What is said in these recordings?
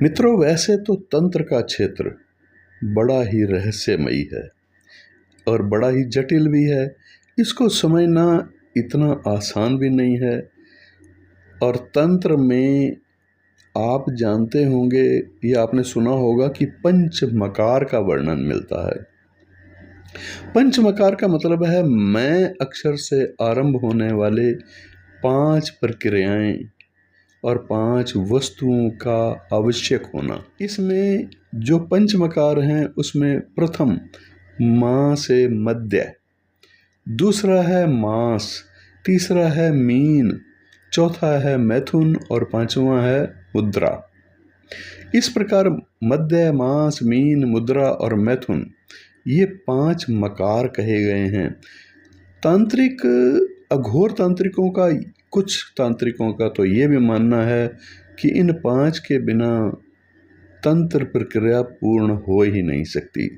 मित्रों, वैसे तो तंत्र का क्षेत्र बड़ा ही रहस्यमयी है और बड़ा ही जटिल भी है। इसको समझना इतना आसान भी नहीं है। और तंत्र में आप जानते होंगे या आपने सुना होगा कि पंचमकार का वर्णन मिलता है। पंचमकार का मतलब है मैं अक्षर से आरंभ होने वाले 5 प्रक्रियाएं और 5 वस्तुओं का आवश्यक होना। इसमें जो पंचमकार हैं उसमें प्रथम मां से मध्य, दूसरा है मास, तीसरा है मीन, चौथा है मैथुन और पांचवा है मुद्रा। इस प्रकार मध्य, मास, मीन, मुद्रा और मैथुन ये 5 मकार कहे गए हैं। तांत्रिक अघोर तांत्रिकों का, कुछ तांत्रिकों का तो ये भी मानना है कि इन 5 के बिना तंत्र प्रक्रिया पूर्ण हो ही नहीं सकती।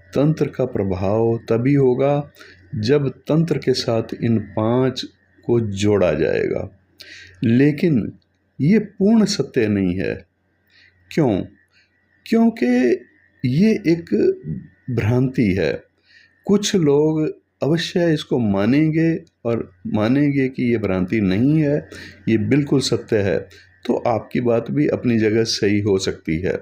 तंत्र का प्रभाव तभी होगा जब तंत्र के साथ इन 5 को जोड़ा जाएगा। लेकिन ये पूर्ण सत्य नहीं है। क्यों? क्योंकि ये एक भ्रांति है। कुछ लोग अवश्य इसको मानेंगे और मानेंगे कि ये भ्रांति नहीं है, ये बिल्कुल सत्य है। तो आपकी बात भी अपनी जगह सही हो सकती है।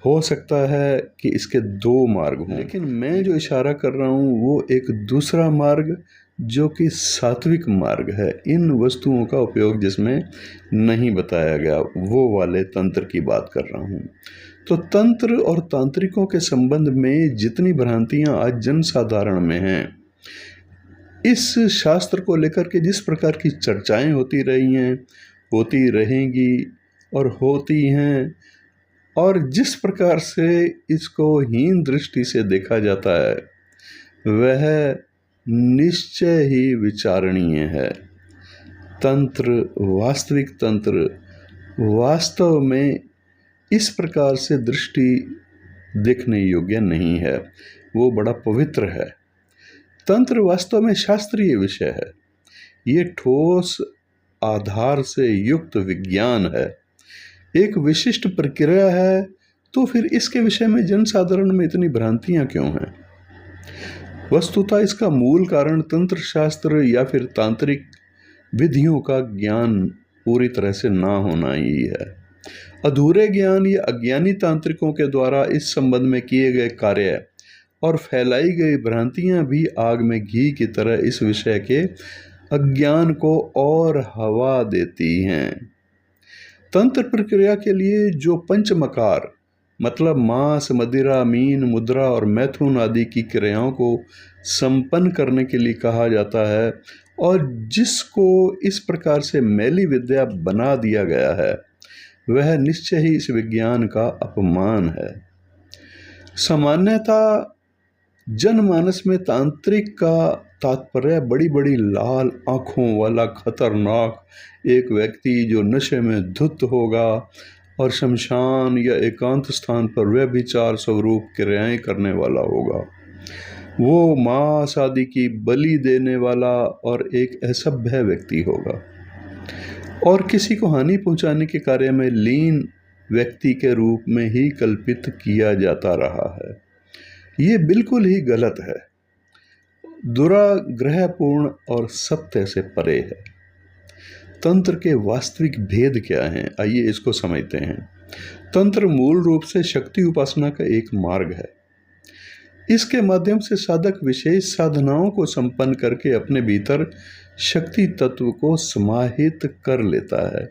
हो सकता है कि इसके 2 मार्ग हों, लेकिन मैं जो इशारा कर रहा हूँ वो एक दूसरा मार्ग जो कि सात्विक मार्ग है। इन वस्तुओं का उपयोग जिसमें नहीं बताया गया, वो वाले तंत्र की बात कर रहा हूँ। तो तंत्र और तांत्रिकों के संबंध में जितनी भ्रांतियां आज जनसाधारण में हैं, इस शास्त्र को लेकर के जिस प्रकार की चर्चाएं होती रही हैं, होती रहेंगी और होती हैं, और जिस प्रकार से इसको हीन दृष्टि से देखा जाता है, वह निश्चय ही विचारणीय है। तंत्र, वास्तविक तंत्र वास्तव में इस प्रकार से दृष्टि देखने योग्य नहीं है। वो बड़ा पवित्र है। तंत्र वास्तव में शास्त्रीय विषय है। ये ठोस आधार से युक्त विज्ञान है, एक विशिष्ट प्रक्रिया है। तो फिर इसके विषय में जनसाधारण में इतनी भ्रांतियां क्यों हैं? वस्तुतः इसका मूल कारण तंत्र शास्त्र या फिर तांत्रिक विधियों का ज्ञान पूरी तरह से ना होना ही है। अधूरे ज्ञान या अज्ञानी तांत्रिकों के द्वारा इस संबंध में किए गए कार्य और फैलाई गई भ्रांतियां भी आग में घी की तरह इस विषय के अज्ञान को और हवा देती हैं। तंत्र प्रक्रिया के लिए जो पंचमकार मतलब मांस, मदिरा, मीन, मुद्रा और मैथुन आदि की क्रियाओं को संपन्न करने के लिए कहा जाता है और जिसको इस प्रकार से मैली विद्या बना दिया गया है, वह निश्चय ही इस विज्ञान का अपमान है। सामान्यतः जनमानस में तांत्रिक का तात्पर्य बड़ी बड़ी लाल आंखों वाला खतरनाक एक व्यक्ति जो नशे में धुत होगा और शमशान या एकांत स्थान पर व्यभिचार स्वरूप क्रियाएं करने वाला होगा। वो मांस आदि की बलि देने वाला और एक असभ्य व्यक्ति होगा और किसी को हानि पहुंचाने के कार्य में लीन व्यक्ति के रूप में ही कल्पित किया जाता रहा है। ये बिल्कुल ही गलत है, दुराग्रहपूर्ण और सत्य से परे है। तंत्र के वास्तविक भेद क्या हैं? आइए इसको समझते हैं। तंत्र मूल रूप से शक्ति उपासना का एक मार्ग है। इसके माध्यम से साधक विशेष साधनाओं को संपन्न करके अपने भीतर शक्ति तत्व को समाहित कर लेता है।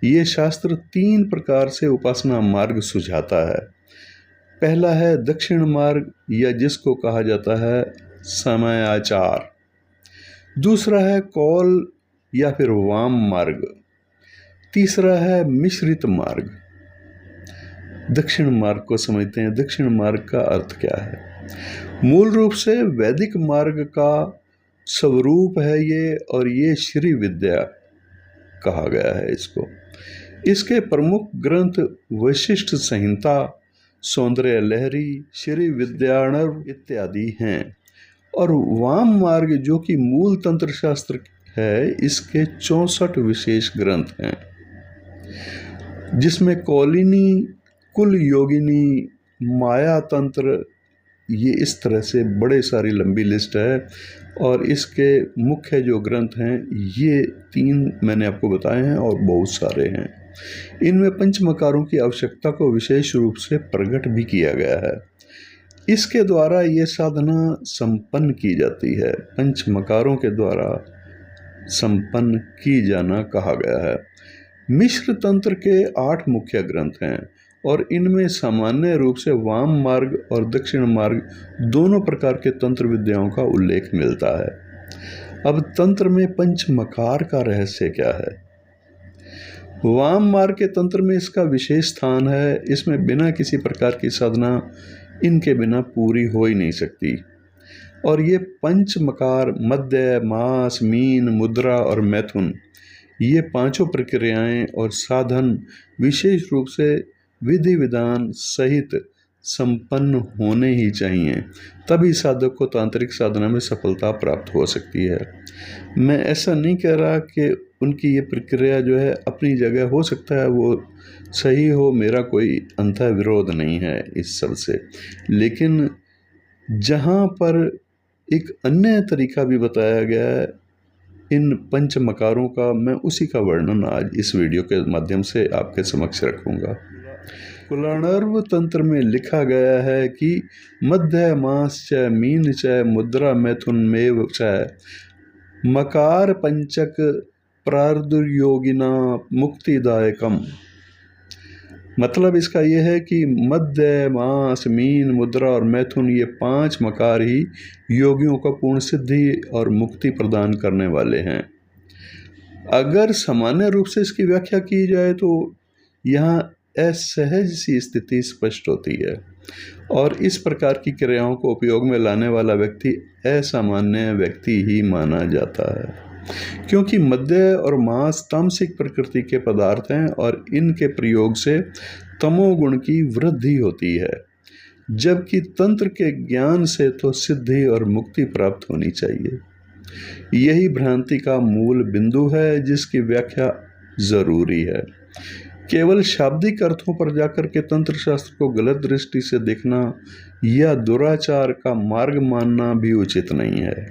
ये शास्त्र 3 प्रकार से उपासना मार्ग सुझाता है। पहला है दक्षिण मार्ग या जिसको कहा जाता है समयाचार। दूसरा है कौल या फिर वाम मार्ग। तीसरा है मिश्रित मार्ग। दक्षिण मार्ग को समझते हैं। दक्षिण मार्ग का अर्थ क्या है? मूल रूप से वैदिक मार्ग का स्वरूप है ये, और ये श्री विद्या कहा गया है इसको। इसके प्रमुख ग्रंथ वशिष्ठ संहिता, सौंदर्य लहरी, श्री विद्यार्णव इत्यादि हैं। और वाम मार्ग जो कि मूल तंत्र शास्त्र है, इसके 64 विशेष ग्रंथ हैं। जिसमें कौलिनी, कुल योगिनी, माया तंत्र, ये इस तरह से बड़े सारी लंबी लिस्ट है। और इसके मुख्य जो ग्रंथ हैं ये 3 मैंने आपको बताए हैं और बहुत सारे हैं। इनमें पंचमकारों की आवश्यकता को विशेष रूप से प्रकट भी किया गया है। इसके द्वारा ये साधना संपन्न की जाती है। पंचमकारों के द्वारा संपन्न की जाना कहा गया है। मिश्र तंत्र के 8 मुख्य ग्रंथ हैं और इनमें सामान्य रूप से वाम मार्ग और दक्षिण मार्ग दोनों प्रकार के तंत्र विद्याओं का उल्लेख मिलता है। अब तंत्र में पंचमकार का रहस्य क्या है? वाम मार्ग के तंत्र में इसका विशेष स्थान है। इसमें बिना किसी प्रकार की साधना इनके बिना पूरी हो ही नहीं सकती। और ये पंचमकार मध्य, मास, मीन, मुद्रा और मैथुन, ये 5 प्रक्रियाएं और साधन विशेष रूप से विधि विधान सहित संपन्न होने ही चाहिए, तभी साधक को तांत्रिक साधना में सफलता प्राप्त हो सकती है। मैं ऐसा नहीं कह रहा कि उनकी ये प्रक्रिया जो है अपनी जगह हो सकता है वो सही हो, मेरा कोई अंतः विरोध नहीं है इस सब से, लेकिन जहाँ पर एक अन्य तरीका भी बताया गया है इन पंचमकारों का, मैं उसी का वर्णन आज इस वीडियो के माध्यम से आपके समक्ष रखूंगा। कुलाणर्व तंत्र में लिखा गया है कि मध्य, मास च, मीन च, मुद्रा मैथुन मेव च, मकार पंचक प्रार्दुर्योगिना मुक्तिदायकम। मतलब इसका यह है कि मध्य, मास, मीन, मुद्रा और मैथुन, ये 5 मकार ही योगियों को पूर्ण सिद्धि और मुक्ति प्रदान करने वाले हैं। अगर सामान्य रूप से इसकी व्याख्या की जाए तो यहाँ असहज सी स्थिति स्पष्ट होती है और इस प्रकार की क्रियाओं को उपयोग में लाने वाला व्यक्ति असामान्य व्यक्ति ही माना जाता है, क्योंकि मध्य और मास तामसिक प्रकृति के पदार्थ हैं और इनके प्रयोग से तमोगुण की वृद्धि होती है, जबकि तंत्र के ज्ञान से तो सिद्धि और मुक्ति प्राप्त होनी चाहिए। यही भ्रांति का मूल बिंदु है जिसकी व्याख्या जरूरी है। केवल शाब्दिक अर्थों पर जाकर के तंत्र शास्त्र को गलत दृष्टि से देखना या दुराचार का मार्ग मानना भी उचित नहीं है।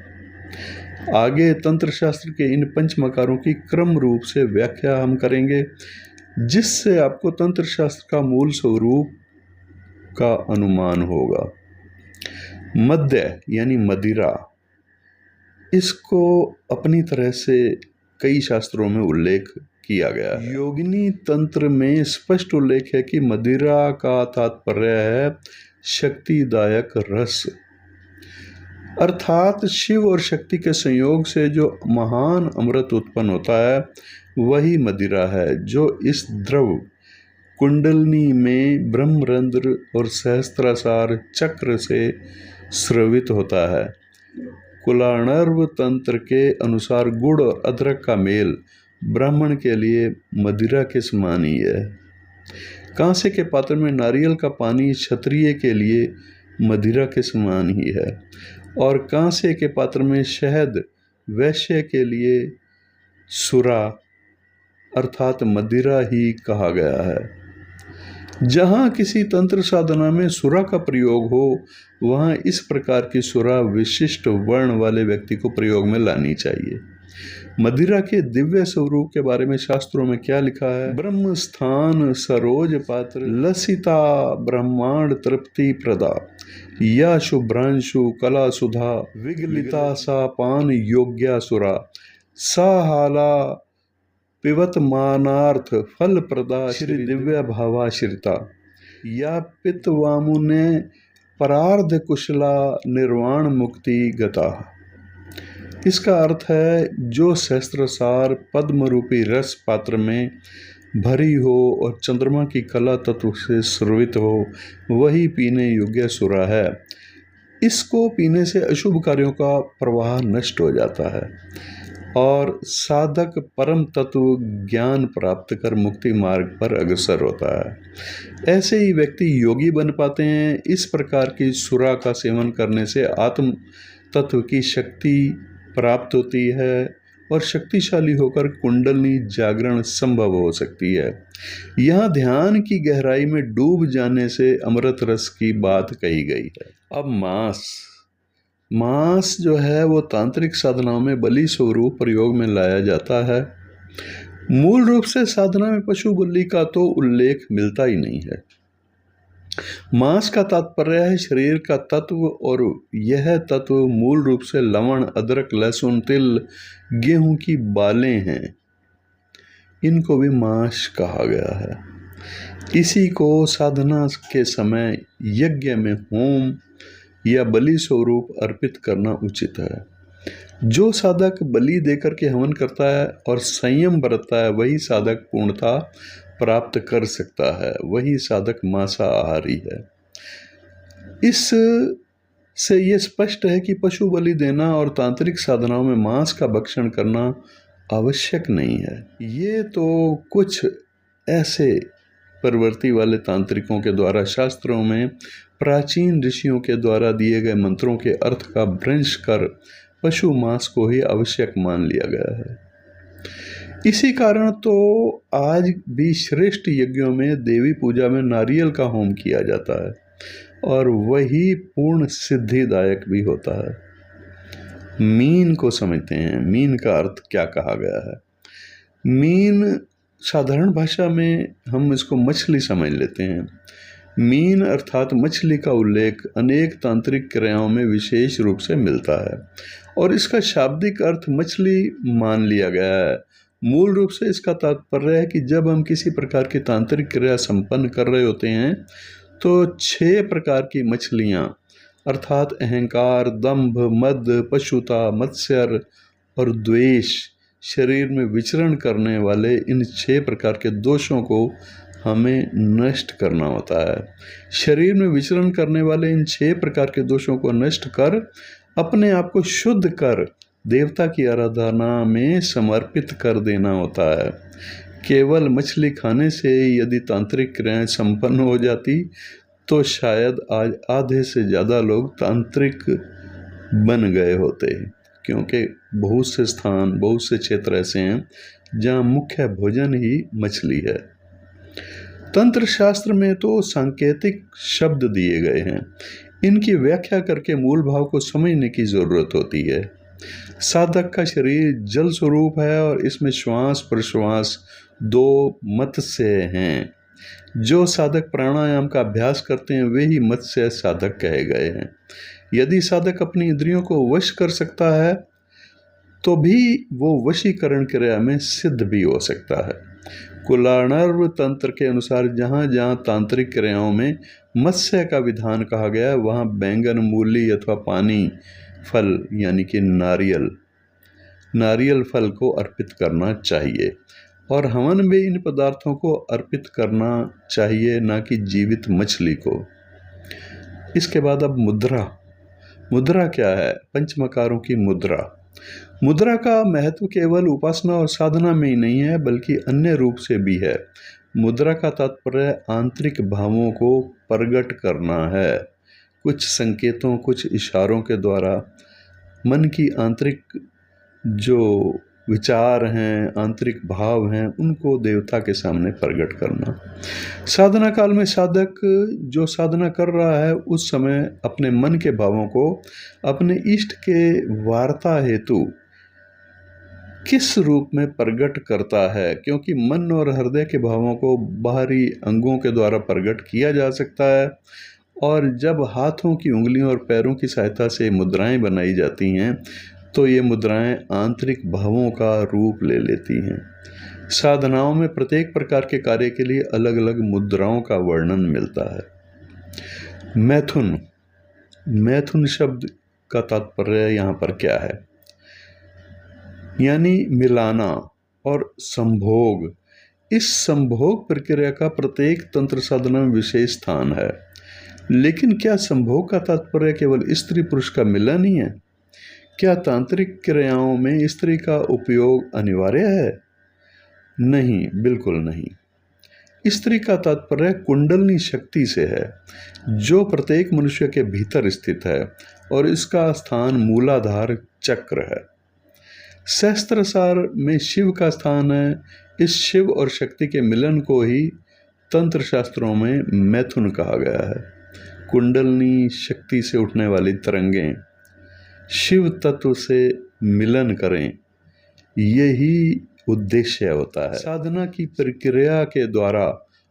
आगे तंत्र शास्त्र के इन पंचमकारों की क्रम रूप से व्याख्या हम करेंगे, जिससे आपको तंत्र शास्त्र का मूल स्वरूप का अनुमान होगा। मध्य यानी मदिरा, इसको अपनी तरह से कई शास्त्रों में उल्लेख किया गया है। योगिनी तंत्र में स्पष्ट उल्लेख है कि मदिरा का तात्पर्य है शक्तिदायक रस, अर्थात शिव और शक्ति के संयोग से जो महान अमृत उत्पन्न होता है वही मदिरा है, जो इस द्रव कुंडलनी में ब्रह्मरंध्र और सहस्त्रार चक्र से स्रवित होता है। कुलाणर्व तंत्र के अनुसार गुड़ और अदरक का मेल ब्राह्मण के लिए मदिरा के समान ही है। कांसे के पात्र में नारियल का पानी क्षत्रिय के लिए मदिरा के समान ही है और कांसे के पात्र में शहद वैश्य के लिए सुरा अर्थात मदिरा ही कहा गया है। जहाँ किसी तंत्र साधना में सुरा का प्रयोग हो वहाँ इस प्रकार की सुरा विशिष्ट वर्ण वाले व्यक्ति को प्रयोग में लानी चाहिए। मदिरा के दिव्य स्वरूप के बारे में शास्त्रों में क्या लिखा है? ब्रह्म स्थान सरोज पात्र लसिता ब्रह्मांड तृप्ति प्रदा या शुभ्रांशु कला सुधा विगलिता सा पान योग्या सुरा सा हाला पिवत मानार्थ फल प्रदा श्री दिव्य भावाश्रिता या पितवामुने परार्ध कुशला निर्वाण मुक्ति गता। इसका अर्थ है जो सहस्त्रसार पद्म रूपी रस पात्र में भरी हो और चंद्रमा की कला तत्व से स्रवित हो वही पीने योग्य सुरा है। इसको पीने से अशुभ कार्यों का प्रवाह नष्ट हो जाता है और साधक परम तत्व ज्ञान प्राप्त कर मुक्ति मार्ग पर अग्रसर होता है। ऐसे ही व्यक्ति योगी बन पाते हैं। इस प्रकार की सुरा का सेवन करने से आत्म तत्व की शक्ति प्राप्त होती है और शक्तिशाली होकर कुंडलनी जागरण संभव हो सकती है। यहाँ ध्यान की गहराई में डूब जाने से अमृत रस की बात कही गई है। अब मांस जो है वो तांत्रिक साधनाओं में बलि स्वरूप प्रयोग में लाया जाता है। मूल रूप से साधना में पशु बलि का तो उल्लेख मिलता ही नहीं है। मांस का तात्पर्य है शरीर का तत्व, और यह तत्व मूल रूप से लवण, अदरक, लहसुन, तिल, गेहूं की बालें हैं। इनको भी मांस कहा गया है। इसी को साधना के समय यज्ञ में होम या बलि स्वरूप अर्पित करना उचित है। जो साधक बलि देकर के हवन करता है और संयम बरतता है, वही साधक पूर्णता प्राप्त कर सकता है, वही साधक मांसाहारी है। इस से यह स्पष्ट है कि पशु बलि देना और तांत्रिक साधनाओं में मांस का भक्षण करना आवश्यक नहीं है। ये तो कुछ ऐसे प्रवृत्ति वाले तांत्रिकों के द्वारा शास्त्रों में प्राचीन ऋषियों के द्वारा दिए गए मंत्रों के अर्थ का भ्रंश कर पशु मांस को ही आवश्यक मान लिया गया है। इसी कारण तो आज भी श्रेष्ठ यज्ञों में देवी पूजा में नारियल का होम किया जाता है, और वही पूर्ण सिद्धिदायक भी होता है। मीन को समझते हैं। मीन का अर्थ क्या कहा गया है? मीन साधारण भाषा में हम इसको मछली समझ लेते हैं। मीन अर्थात मछली का उल्लेख अनेक तांत्रिक क्रियाओं में विशेष रूप से मिलता है, और इसका शाब्दिक अर्थ मछली मान लिया गया है। मूल रूप से इसका तात्पर्य है कि जब हम किसी प्रकार की तांत्रिक क्रिया संपन्न कर रहे होते हैं तो 6 प्रकार की मछलियाँ अर्थात अहंकार, दंभ, मद, पशुता, मत्सर और द्वेष शरीर में विचरण करने वाले इन 6 प्रकार के दोषों को हमें नष्ट करना होता है। शरीर में विचरण करने वाले इन 6 प्रकार के दोषों को नष्ट कर अपने आप को शुद्ध कर देवता की आराधना में समर्पित कर देना होता है। केवल मछली खाने से यदि तांत्रिक क्रियाएं संपन्न हो जाती तो शायद आज आधे से ज़्यादा लोग तांत्रिक बन गए होते, क्योंकि बहुत से स्थान, बहुत से क्षेत्र ऐसे हैं जहाँ मुख्य भोजन ही मछली है। तंत्र शास्त्र में तो सांकेतिक शब्द दिए गए हैं। इनकी व्याख्या करके मूल भाव को समझने की जरूरत होती है। साधक का शरीर जल स्वरूप है और इसमें श्वास प्रश्वास 2 मत्स्य हैं। जो साधक प्राणायाम का अभ्यास करते हैं वे ही मत्स्य साधक कहे गए हैं। यदि साधक अपनी इंद्रियों को वश कर सकता है तो भी वो वशीकरण क्रिया में सिद्ध भी हो सकता है। कुलाणर्व तंत्र के अनुसार जहाँ जहाँ तांत्रिक क्रियाओं में मत्स्य का विधान कहा गया है वहाँ बैंगन, मूली अथवा पानी फल यानी कि नारियल फल को अर्पित करना चाहिए, और हवन में इन पदार्थों को अर्पित करना चाहिए, ना कि जीवित मछली को। इसके बाद अब मुद्रा क्या है? पंचमकारों की मुद्रा का महत्व केवल उपासना और साधना में ही नहीं है बल्कि अन्य रूप से भी है। मुद्रा का तात्पर्य आंतरिक भावों को प्रकट करना है। कुछ संकेतों, कुछ इशारों के द्वारा मन की आंतरिक जो विचार हैं, आंतरिक भाव हैं, उनको देवता के सामने प्रकट करना। साधना काल में साधक जो साधना कर रहा है उस समय अपने मन के भावों को अपने इष्ट के वार्ता हेतु किस रूप में प्रकट करता है, क्योंकि मन और हृदय के भावों को बाहरी अंगों के द्वारा प्रकट किया जा सकता है, और जब हाथों की उंगलियों और पैरों की सहायता से मुद्राएं बनाई जाती हैं तो ये मुद्राएं आंतरिक भावों का रूप ले लेती हैं। साधनाओं में प्रत्येक प्रकार के कार्य के लिए अलग अलग मुद्राओं का वर्णन मिलता है। मैथुन शब्द का तात्पर्य यहाँ पर क्या है? यानी मिलाना और संभोग। इस संभोग प्रक्रिया का प्रत्येक तंत्र साधना में विशेष स्थान है। लेकिन क्या संभोग का तात्पर्य केवल स्त्री पुरुष का मिलन ही है? क्या तांत्रिक क्रियाओं में स्त्री का उपयोग अनिवार्य है? नहीं, बिल्कुल नहीं। स्त्री का तात्पर्य कुंडलनी शक्ति से है जो प्रत्येक मनुष्य के भीतर स्थित है, और इसका स्थान मूलाधार चक्र है। सहस्त्रसार में शिव का स्थान है। इस शिव और शक्ति के मिलन को ही तंत्र शास्त्रों में मैथुन कहा गया है। कुंडलनी शक्ति से उठने वाली तरंगें शिव तत्व से मिलन करें, यही उद्देश्य होता है। साधना की प्रक्रिया के द्वारा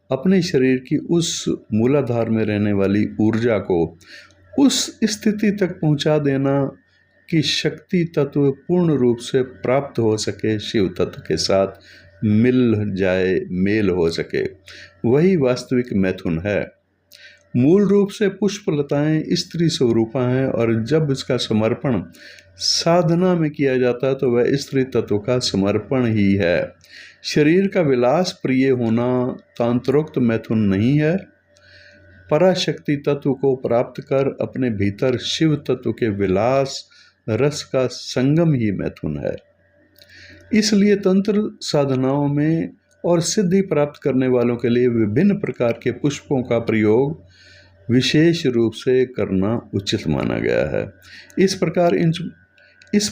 अपने शरीर की उस मूलाधार में रहने वाली ऊर्जा को उस स्थिति तक पहुंचा देना कि शक्ति तत्व पूर्ण रूप से प्राप्त हो सके, शिव तत्व के साथ मिल जाए, मेल हो सके, वही वास्तविक मैथुन है। मूल रूप से पुष्पलताएं स्त्री स्वरूपा हैं और जब इसका समर्पण साधना में किया जाता है तो वह स्त्री तत्व का समर्पण ही है। शरीर का विलास प्रिय होना तांत्रोक्त मैथुन नहीं है। पराशक्ति तत्व को प्राप्त कर अपने भीतर शिव तत्व के विलास रस का संगम ही मैथुन है। इसलिए तंत्र साधनाओं में और सिद्धि प्राप्त करने वालों के लिए विभिन्न प्रकार के पुष्पों का प्रयोग विशेष रूप से करना उचित माना गया है। इस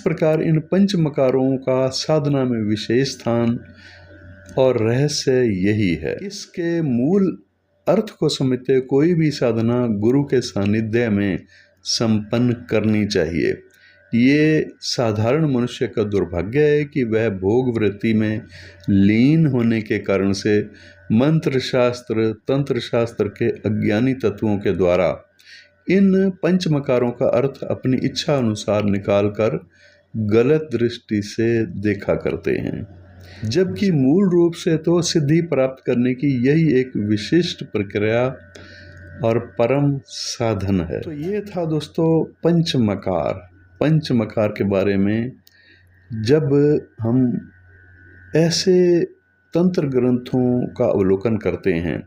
प्रकार इन पंचमकारों का साधना में विशेष स्थान और रहस्य यही है। इसके मूल अर्थ को समझते कोई भी साधना गुरु के सानिध्य में संपन्न करनी चाहिए। ये साधारण मनुष्य का दुर्भाग्य है कि वह भोग वृत्ति में लीन होने के कारण से मंत्र शास्त्र, तंत्र शास्त्र के अज्ञानी तत्वों के द्वारा इन पंचमकारों का अर्थ अपनी इच्छा अनुसार निकालकर गलत दृष्टि से देखा करते हैं, जबकि मूल रूप से तो सिद्धि प्राप्त करने की यही एक विशिष्ट प्रक्रिया और परम साधन है। तो ये था दोस्तों पंचमकार के बारे में। जब हम ऐसे तंत्र ग्रंथों का अवलोकन करते हैं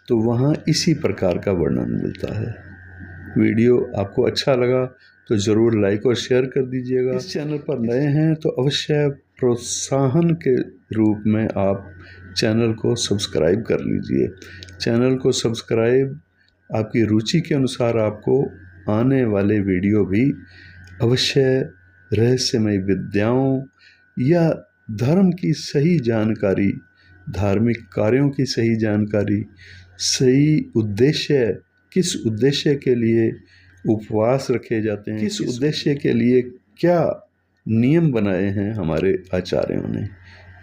तो वहाँ इसी प्रकार का वर्णन मिलता है। वीडियो आपको अच्छा लगा तो ज़रूर लाइक और शेयर कर दीजिएगा। इस चैनल पर नए हैं तो अवश्य प्रोत्साहन के रूप में आप चैनल को सब्सक्राइब कर लीजिए। चैनल को सब्सक्राइब आपकी रुचि के अनुसार आपको आने वाले वीडियो भी अवश्य रहस्यमय विद्याओं या धर्म की सही जानकारी, धार्मिक कार्यों की सही जानकारी, सही उद्देश्य, किस उद्देश्य के लिए उपवास रखे जाते हैं, किस उद्देश्य के लिए क्या नियम बनाए हैं हमारे आचार्यों ने,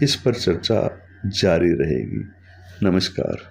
इस पर चर्चा जारी रहेगी। नमस्कार।